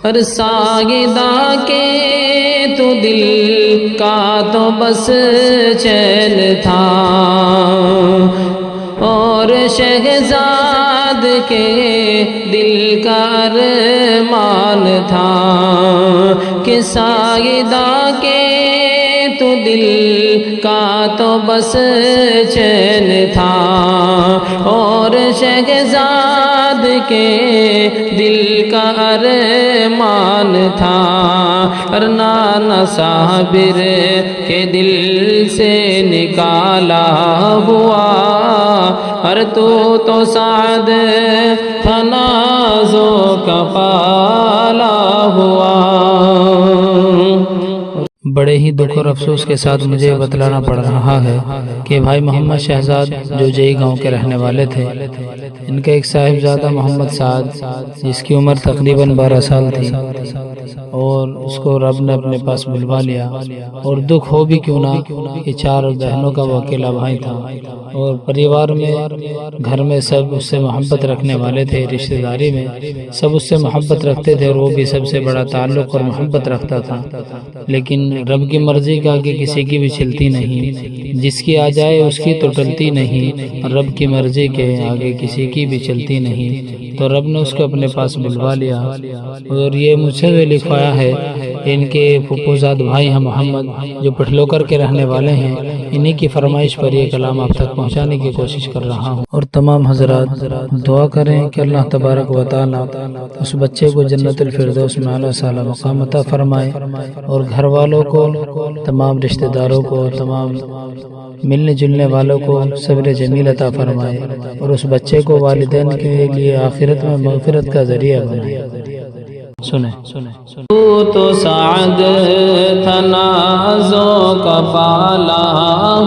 اور ساجدہ کے تو دل کا تو بس چین تھا، اور شہزاد کے دل کا ارمان تھا کہ ساجدہ کے تو دل کا تو بس چین تھا، اور شہزاد کے دل کا ارمان تھا، اور نانا صابر کے دل سے نکالا ہوا، اور تو سعد تھا نازوں کا پالا ہوا۔ بڑے ہی دکھ اور افسوس کے ساتھ مجھے بتلانا پڑ رہا ہے کہ بھائی محمد شہزاد جو جئی گاؤں کے رہنے والے تھے، ان کا ایک صاحبزادہ محمد سعد جس کی عمر تقریباً 12 سال تھی، اور اس کو رب نے اپنے پاس بلوا لیا، اور دکھ ہو بھی کیوں نہ کہ 4 بہنوں کا وہ اکیلا بھائی تھا، اور پریوار میں گھر میں سب اس سے محبت رکھنے والے تھے، رشتہ داری میں سب اس سے محبت رکھتے تھے، اور وہ بھی سب سے بڑا تعلق اور محبت رکھتا تھا، لیکن رب کی مرضی کا کہ کسی کی بھی چلتی نہیں، جس کی آ جائے اس کی تو ٹلتی نہیں، رب کی مرضی کے آگے کسی کی بھی چلتی نہیں، تو رب نے اس کو اپنے پاس بلوا لیا۔ اور یہ مجھ سے لکھوایا ہے، ان کے پھپھوزاد بھائی ہیں محمد جو پٹھلوکر کے رہنے والے ہیں، انہی کی فرمائش پر یہ کلام آپ تک پہنچانے کی کوشش کر رہا ہوں۔ اور تمام حضرات دعا کریں کہ اللہ تبارک و تعالی اس بچے کو جنت الفردوس میں اعلیٰ سالہ مقام عطا فرمائے، اور گھر والوں کو، تمام رشتہ داروں کو، تمام ملنے جلنے والوں کو صبر جمیل عطا فرمائے، اور اس بچے کو والدین کے لیے آخرت میں مغفرت کا ذریعہ بنائے۔ سنیں تو سعد تھا نازوں کا پالا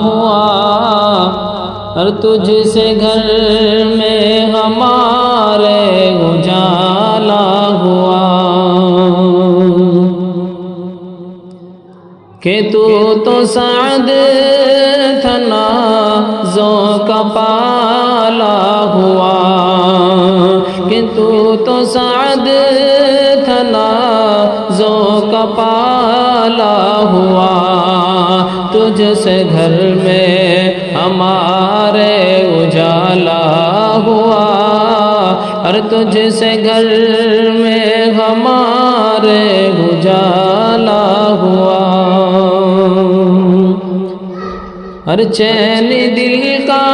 ہوا، اور تجھ سے گھر میں ہمارے اجالا ہوا، کہ تو سعد تھا نازوں کا پالا ہوا، کہ تو سعد تھا نازوں کا پالا ہوا، تجھ سے گھر میں ہمارے اجالا ہوا، اور تجھ سے گھر میں ہمارے اجالا ہوا، ہر چین دل کا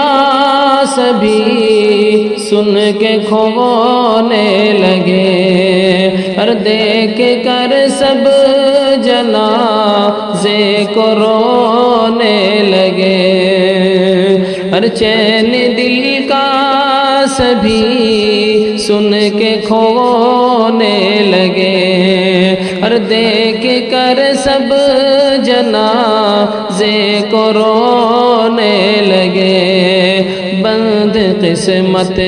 سبھی سن کے کھونے لگے، ہر دیکھ کر سب جنازے کو رونے لگے، ہر چین دل کا سبھی سن کے کھونے لگے، ہر دیکھ کر سب جنازے کو رونے لگے، بند قسمت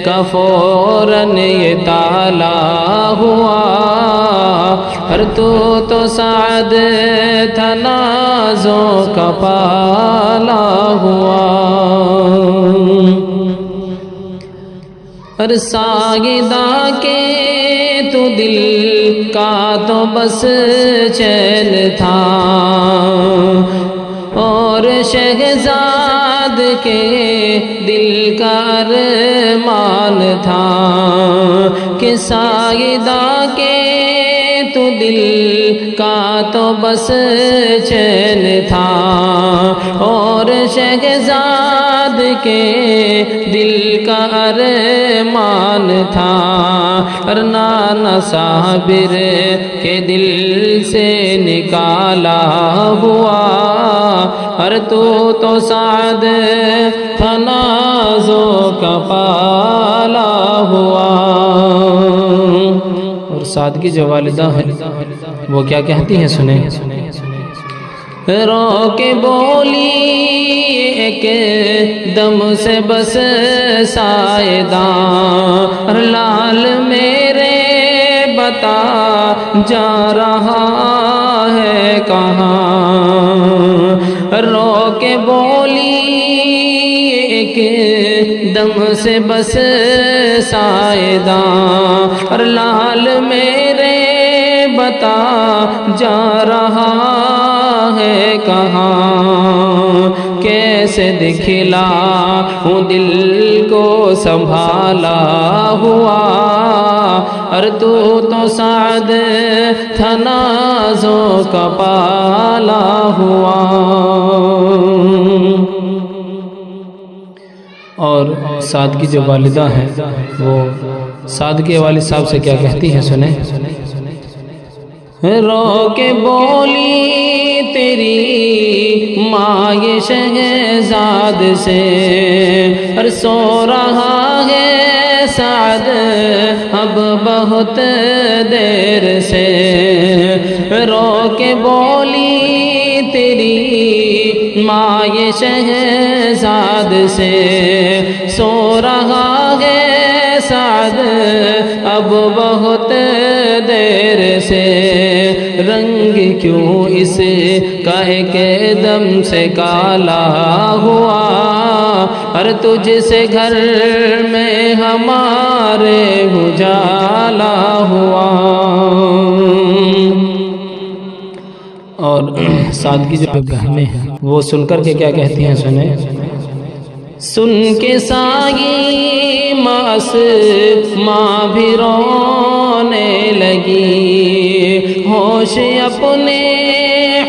کا فوراً یہ تالا ہوا، ہر تو سعد تھا نازوں کا پالا ہوا، ہر ساجدہ کے تو دل کا تو بس چین تھا، اور شہزاد کے دل کا ارمان تھا کہ ساجدہ کے تو دل کا تو بس چین تھا، اور شہزاد کے دل کا ارمان تھا، اور نانا صابر کے دل سے نکالا ہوا، اور تو سعد تھا نازوں کا پالا ہوا۔ اور سعد کی جو والدہ ہیں وہ کیا کہتی ہیں، سنیں۔ رو کے بولی ایک دم سے بس سائیداں، لال میرے بتا جا رہا ہے کہاں، رو کے بولی ایک دم سے بس سائیداں، لال میرے بتا جا رہا ہے کہاں، کیسے دکھلا ہوں دل کو سنبھالا ہوا، اور تو سعد تھا نازوں کا پالا ہوا۔ اور سعد کی جو والدہ ہیں وہ سعد کے والد صاحب سے کیا کہتی ہیں، سنیں۔ رو کے بولی تیری ماں یہ شہزاد سے، اور سو رہا ہے سعد اب بہت دیر سے، رو کے بولی تیری ماں یہ شہزاد سے، سو رہا ہے سعد اب بہت دیر سے، رنگ کیوں اس کا ایک دم سے کالا ہوا، اور تجھ سے گھر میں ہمارے اجالا ہوا۔ اور سعد کی جو بہنیں ہیں وہ سن کر کے کیا کہتی ہیں، سنیں۔ سن کے سائی ماس ماں بھی رونے لگی، ہوش اپنے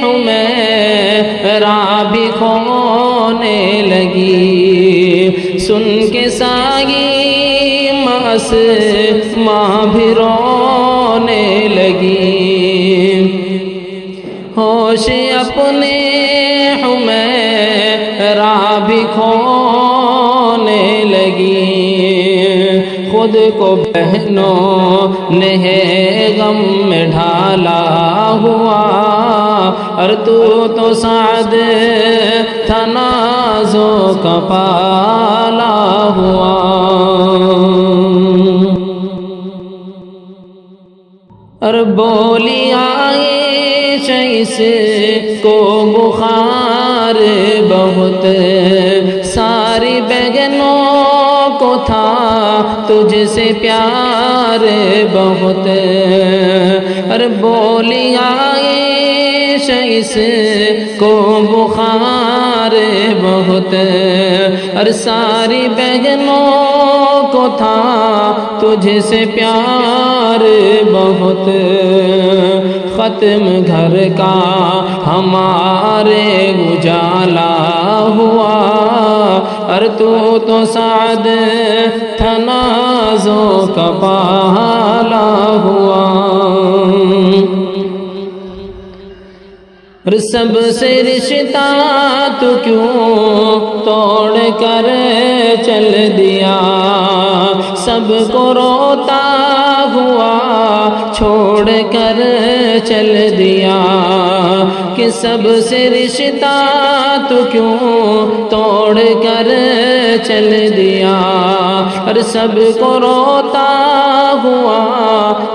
حمیرہ بھی کھونے لگی، سن کے سائی ماس ماں بھی رونے لگی، ہوش اپنے حمیرہ بھی کھونے لگی، خود کو بہنوں نے غم میں ڈھالا ہوا، اور تو سعد تھا نازوں کا پالا ہوا۔ اور بولی عائشہ اس کو بخار بہت، ساری بہنوں کو تھا تجھ سے پیار بہت، اور بولی عائشہ اس کو بخار بہت، اور ساری بہنوں کو تھا تجھ سے پیار بہت، ختم گھر کا ہمارے اجالا ہوا، اور تو سعد تھا نازوں کا پالا ہوا۔ اور سب سے رشتہ تو کیوں توڑ کر چل دیا، سب کو روتا ہوا چھوڑ کر چل دیا، کہ سب سے رشتہ تو کیوں توڑ کر چل دیا، اور سب کو روتا ہوا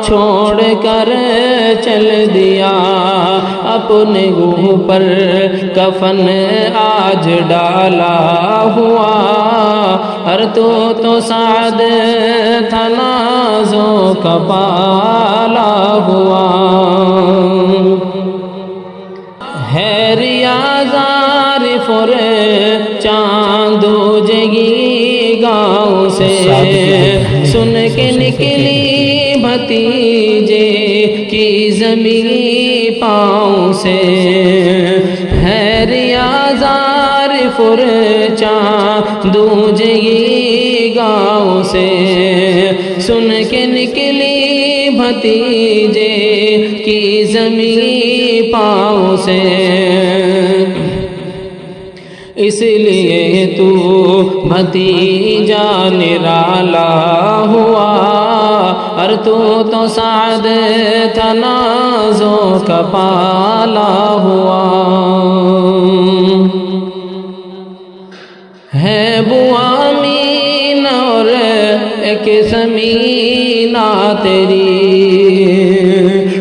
چھوڑ کر چل دیا، اپنے گوہ پر کفن آج ڈالا ہوا، اور تو سعد تھا نازوں کا پالا ہوا۔ ہے ریاضار فر چاندو جگی گاؤں سے، سن کے نکلی بھتیجے کی زمین پاؤں سے، ہے ریاضار فر چاندو جگی گاؤں سے، سن کے نکلی بھتیجے کی زمین پاؤں سے، اس لیے تو بھتیجا نرالا ہوا، اور تو سعد تھا نازوں کا پالا ہوا۔ ہے بوا امین اور ایک زمینہ تیری،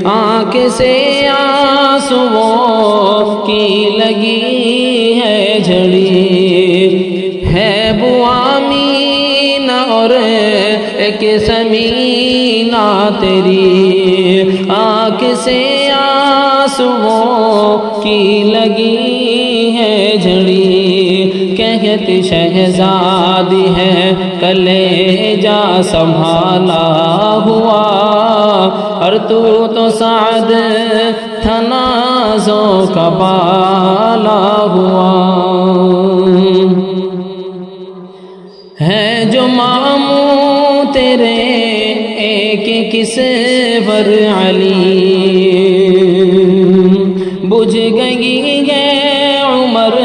آنکھ سے آنسوؤں کی لگی ہے جھڑی، ہے بوا امین اور ایک زمین ربینا تیری آنکھ سے آنسوؤں کی لگی ہے جھڑی کہتی شہزادی ہے کلیجا سنبھالا ہوا اور تو سعد تھا نازوں کا بالا ہوا ہے جو ماموں تیرے ایک کسور علی بجھ گئی ہے عمر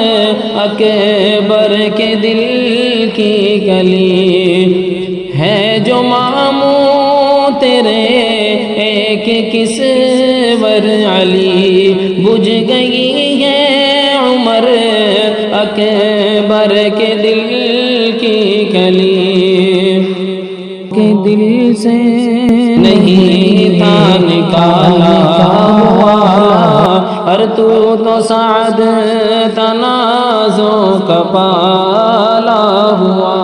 اکبر کے دل کی گلی ہے جو ماموں تیرے ایک کسور علی بجھ گئی ہے عمر اکبر کے دل کی گلی کے دل سے نہیں تھا نکالا ہوا اور تو سعد تنازوں کا پالا ہوا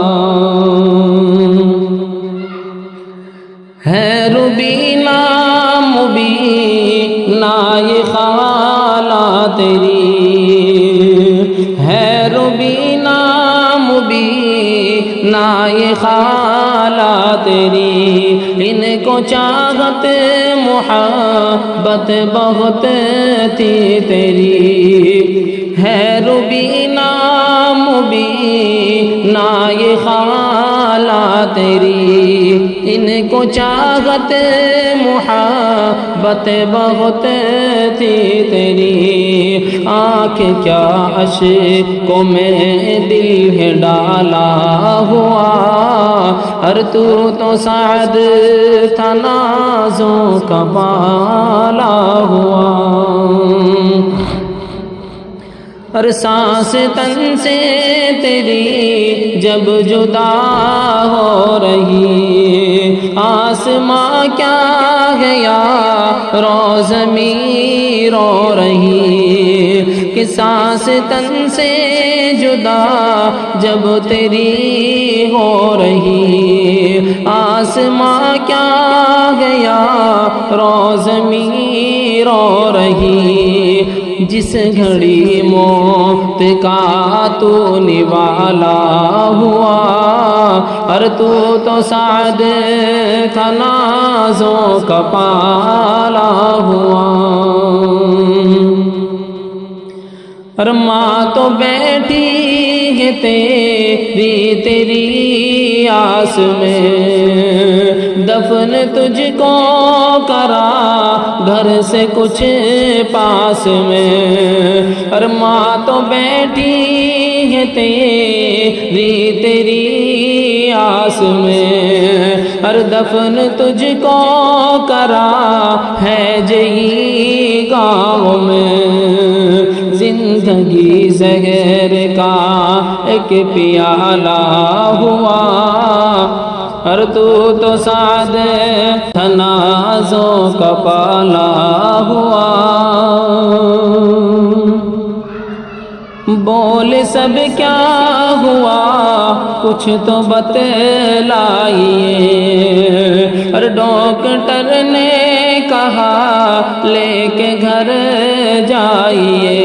ہے ربینا مبینہ یہ خالہ تیری ہے ربینا مبینہ یہ خالہ تیری ان کو چاہت محبت بہت تھی تیری ہے ربینا مبینہ یہ خالہ تیری ان کو چاہت محبت بہت تھی تیری آنکھ کیا اشکوں میں دل ہے ڈالا ہوا اور تو سعد تھا نازوں کا بالا ہوا اور سانس تن سے تیری جب جدا ہو رہی آسماں کیا گیا رو زمین رو رہی کہ سانس تن سے جدا جب تیری ہو رہی آسماں کیا گیا رو زمین رو رہی جس گھڑی موت کا تو نوالا ہوا اور تو سعد تھا نازوں کا پالا ہوا اور ماں تو بیٹھی ہے تیری آس میں دفن تجھ کو کرا گھر سے کچھ پاس میں اور ماں تو بیٹھی ہے تیری آس میں اور دفن تجھ کو کرا ہے جئی گاؤں میں زندگی زہر کا ایک پیالہ ہوا اور تو سعد تنازوں کا پالا ہوا بول سب کیا ہوا کچھ تو بتلائیے اور ڈاکٹر نے کہا لے کے گھر جائیے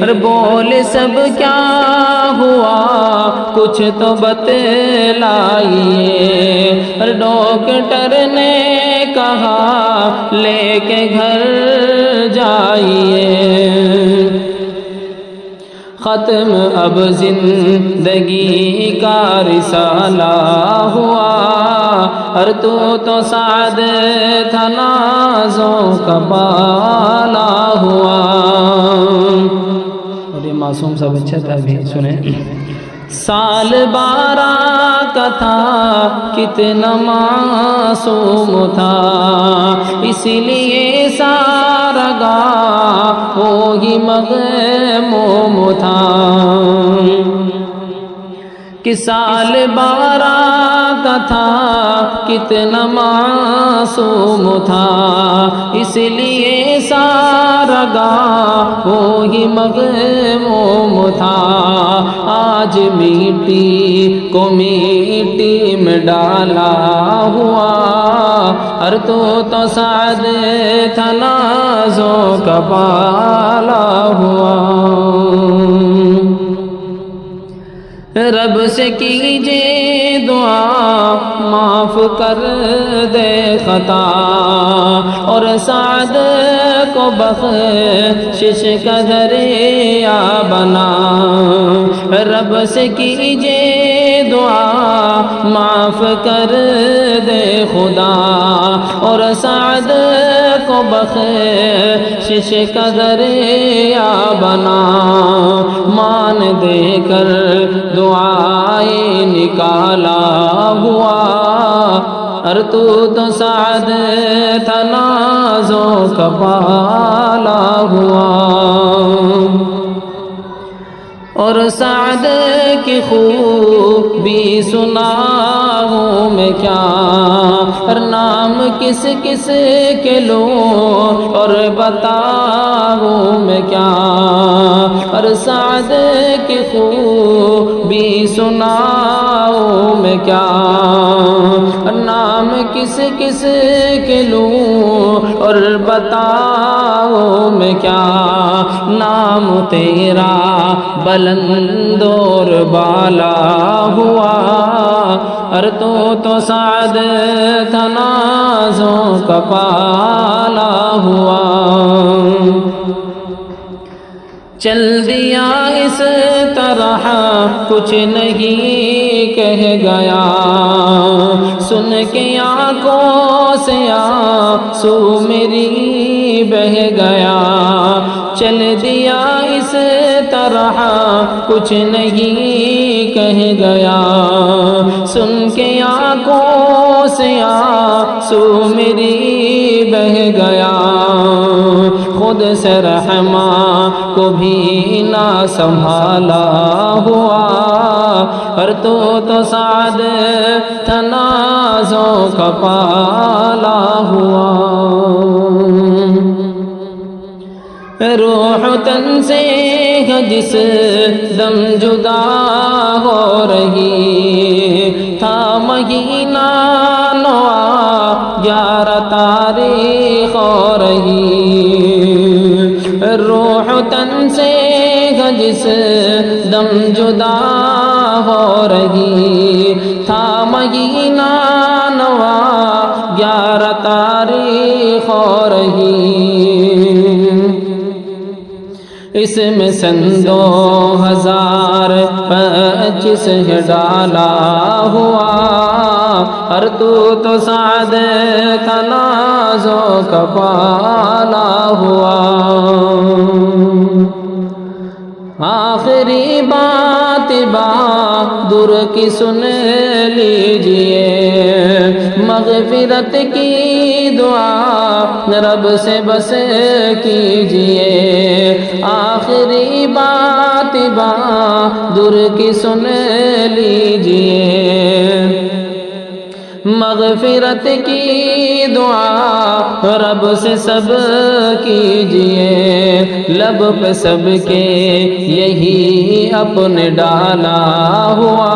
اور بول سب کیا ہوا کچھ تو بتلائیے اور ڈاکٹر نے کہا لے کے گھر جائیے ختم اب زندگی کا رسالہ ہوا اور تو سعد تھا نازوں کا بالا ہوا اور یہ معصوم سا بچہ تھا ابھی سنیں سال 12 کا تھا کتنا معصوم تھا اس لیے سارا گاہ وہی مغموم تھا کہ سال 12 کا تھا کتنا معصوم تھا، اس لیے سارا گاہ وہی مغموم تھا۔ آج مٹی کو مٹی میں ڈالا ہوا، ہر تو سعد تھا نازوں کا پالا ہوا۔ رب سے کیجئے دعا معاف کر دے خطا، اور سعد کو بخشش کا ذریعہ بنا۔ رب سے کیجئے دعا معاف کر دے خدا، اور سعد کو بخشش کا ذریعہ بنا۔ مان دے کر دعائیں نکالا ہوا، اور تو سعد تھا نازوں کا پالا ہوا۔ اور سعد کی خوبی سناؤں میں کیا، ہر نام کس کس کے لوں اور بتاؤں میں کیا۔ اور سعد کی خوبی سناؤں میں کیا، ہر نام کس کس کے لوں اور بتاؤں میں کیا۔ نام تیرا بلند اور بالا ہوا، اور تو سعد تھا نازوں کا پالا ہوا۔ چل دیا اس طرح کچھ نہیں کہہ گیا، سن کے آنکھوں سے آنسو میری بہہ گیا۔ چل دیا اس طرح کچھ نہیں کہہ گیا، سن کے آنکھوں سے آنسو میری بہہ گیا۔ خود سے رحماں کو بھی نہ سنبھالا ہوا، اور تو سعد تھا نازوں کا پالا ہوا۔ روح تن سے جس دم جدا ہو رہی، تھا مہینہ نوا 11 تاریخ ہو رہی۔ روح تن سے جس دم جدا ہو رہی، تھا مہینہ نوا 11 تاریخ ہو رہی۔ اس میں سن 2025 ہے ڈالا ہوا، اور تو سعد تھا نازوں کا پالا ہوا۔ آخری بات بہادر کی سن لیجئے، مغفرت کی دعا رب سے بس کیجئے۔ آخری بات بہادر کی سن لیجئے، مغفرت کی دعا رب سے سب کیجئے۔ لب پہ سب کے یہی اپنے ڈالا ہوا،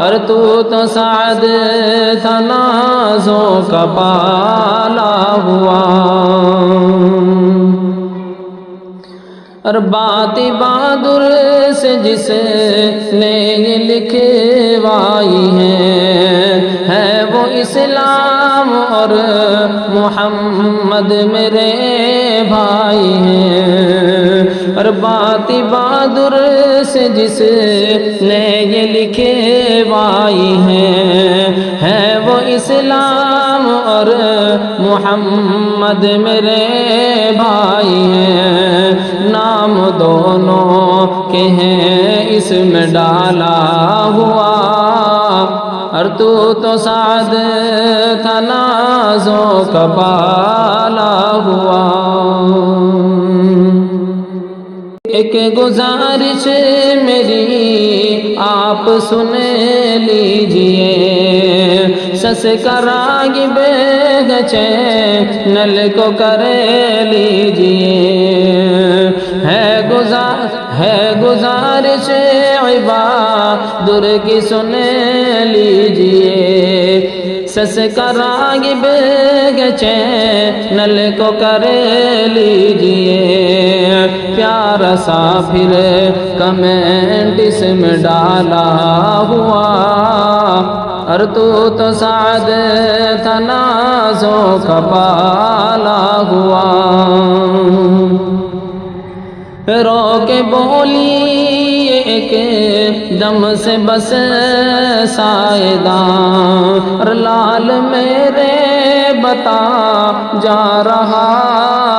اور تو سعد تھا نازوں کا پالا ہوا۔ اور بات بہادر سے جس نے یہ لکھوائی ہے وہ اسلام اور محمد میرے بھائی ہیں۔ اور بات بہادر سے جس نے یہ لکھوائی ہے وہ اسلام اور محمد میرے بھائی ہیں۔ نام دونوں کے ہیں اس میں ڈالا ہوا، اور تو سعد تھا نازوں کا پالا ہوا۔ ایک گزارش میری آپ سن لیجئے سس کراغب چینل کو کر لیجئے ہے گزارش عبادر کی سن لیجئے سس کراغب چینل کو کر لیجئے پیارا سا پھر کمنٹ اس میں ڈالا ہوا اور تو سعد تنازع کا پالا ہوا رو کے بولی ایک دم سے بس سائیدان اور لال میرے بتا جا رہا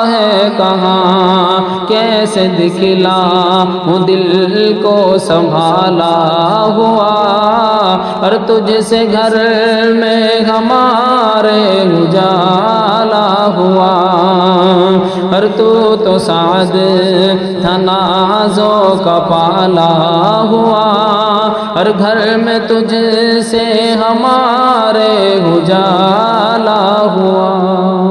ہے کہاں کیسے دکھلاؤں دل کو سنبھالا ہوا اور تجھ سے گھر میں ہمارے اجالا ہوا اور تو سعد تنازع کا پالا ہوا اور گھر میں تجھ سے ہمارے اجالا ہوا